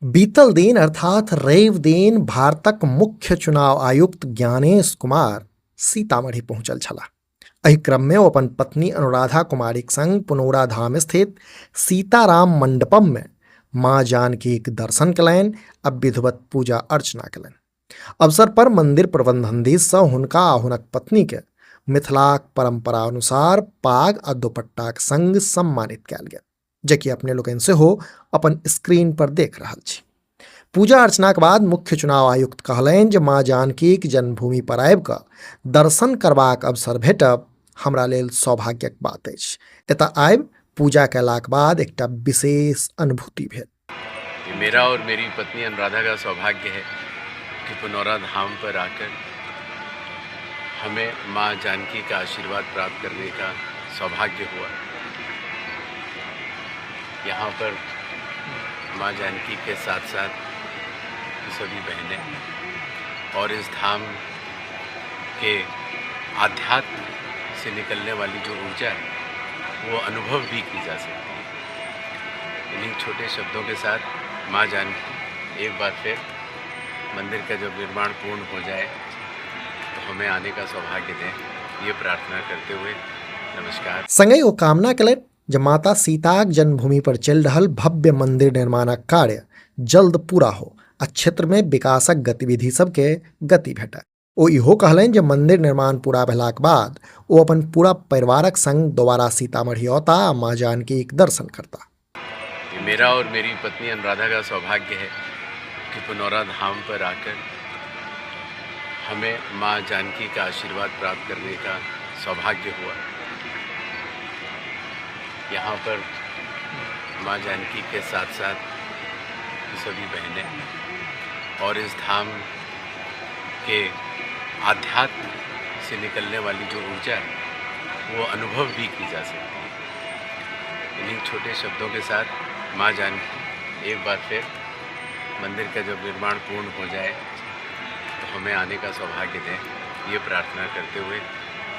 बीतल दिन अर्थात रवि दिन भारतक मुख्य चुनाव आयुक्त ज्ञानेश कुमार सीतामढ़ी पहुंचल छलाह। एहि क्रम में ओ अपन पत्नी अनुराधा कुमारीक संग पुनौरा धाम स्थित सीताराम मंडपम में मां जानकीक दर्शन कयलनि आ विधिवत पूजा अर्चना कयलनि। अवसर पर मंदिर प्रबंधन दिस सँ हुनका आ हुनक पत्नी के मिथिलाक परंपरा अनुसार पाग आ दुपट्टाक संग सम्मानित कयल गेल, जेकि अपने लोकनि सेहो अपन स्क्रीन पर देख रहल छी। पूजा अर्चनाक बाद मुख्य चुनाव आयुक्त कहलनि जे मां जानकीक जन्मभूमि पर आबि कऽ दर्शन करबाक अवसर भेटब हमरा लेल सौभाग्यक बात अछि। एतय आबि पूजा कयलाक बाद एकटा विशेष अनुभूति भेल। ये मेरा और मेरी पत्नी अनुराधा का सौभाग्य है कि पुनौरा धाम पर आकर हमें माँ जानकी का आशीर्वाद प्राप्त करने का सौभाग्य हुआ। यहाँ पर माँ जानकी के साथ साथ सभी बहनें और इस धाम के आध्यात्म से निकलने वाली जो ऊर्जा है वो अनुभव भी की जा सकती है। इन्हीं छोटे शब्दों के साथ माँ जानकी एक बार फिर मंदिर का जब निर्माण पूर्ण हो जाए तो हमें आने का सौभाग्य दें, ये प्रार्थना करते हुए नमस्कार। संगहि ओ कामना कयलनि जे माता सीताक जन्मभूमि पर चलि रहल भव्य मंदिर निर्माणक कार्य जल्द पूरा हो आ क्षेत्र में विकासक गतिविधि सबके गति भेटय। ओ इहो कहलनि जे मंदिर निर्माण पूरा भेलाक बाद ओ अपन पूरा परिवारक संग दोबारा सीतामढ़ी औता आ मां जानकीक दर्शन करता। ये मेरा और मेरी पत्नी अनुराधा का सौभाग्य है कि पुनौरा धाम पर आकर हमें माँ जानकी का आशीर्वाद प्राप्त करने का सौभाग्य हुआ। यहाँ पर माँ जानकी के साथ साथ सभी बहनें और इस धाम के आध्यात्म से निकलने वाली जो ऊर्जा है वो अनुभव भी की जा सकती है। इन्हीं छोटे शब्दों के साथ माँ जानकी एक बार फिर मंदिर का जब निर्माण पूर्ण हो जाए तो हमें आने का सौभाग्य दें, ये प्रार्थना करते हुए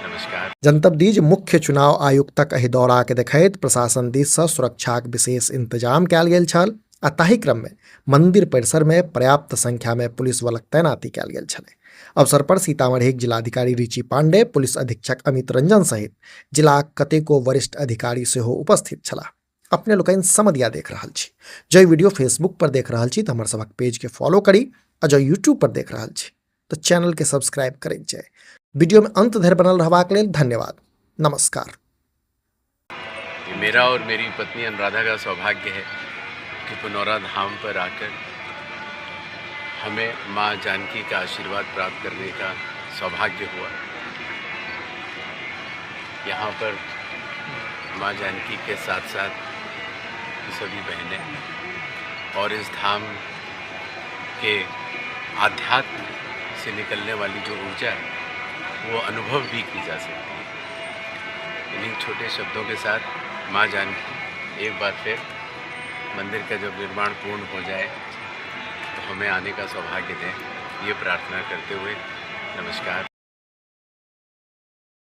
नमस्कार। जनतब दी जे मुख्य चुनाव आयुक्तक एहि दौरा के देखैत प्रशासन दिस सँ सुरक्षाक विशेष इंतजाम कयल गेल छल आ ताहि क्रम में मंदिर परिसर में पर्याप्त संख्या में पुलिस बलक तैनाती कयल गेल छलै। अवसर पर सीतामढ़ीक जिलाधिकारी रिची पांडे, पुलिस अधीक्षक अमित रंजन सहित जिलाक कतेको वरिष्ठ अधिकारी सेहो उपस्थित छलाह। अपने लोकनि समधिया देख रहल छी। जो वीडियो फेसबुक पर देख रहल छी तो हमर सबक पेज के फॉलो करी आ जो यूट्यूब पर देख रहल छी तो चैनल के सब्सक्राइब करें जाए। वीडियो में अंत धरि बनल रहबाक लेल धन्यवाद। नमस्कार। ये मेरा और मेरी पत्नी अनुराधा का सौभाग्य है कि पुनौरा धाम पर आकर हमें माँ जानकी का आशीर्वाद प्राप्त करने का सौभाग्य हुआ। यहाँ पर माँ जानकी के साथ साथ सभी बहनें और इस धाम के आध्यात्म से निकलने वाली जो ऊर्जा है वो अनुभव भी की जा सकती है। इन्हीं छोटे शब्दों के साथ माँ जानकी एक बार फिर मंदिर का जब निर्माण पूर्ण हो जाए तो हमें आने का सौभाग्य दें, ये प्रार्थना करते हुए नमस्कार।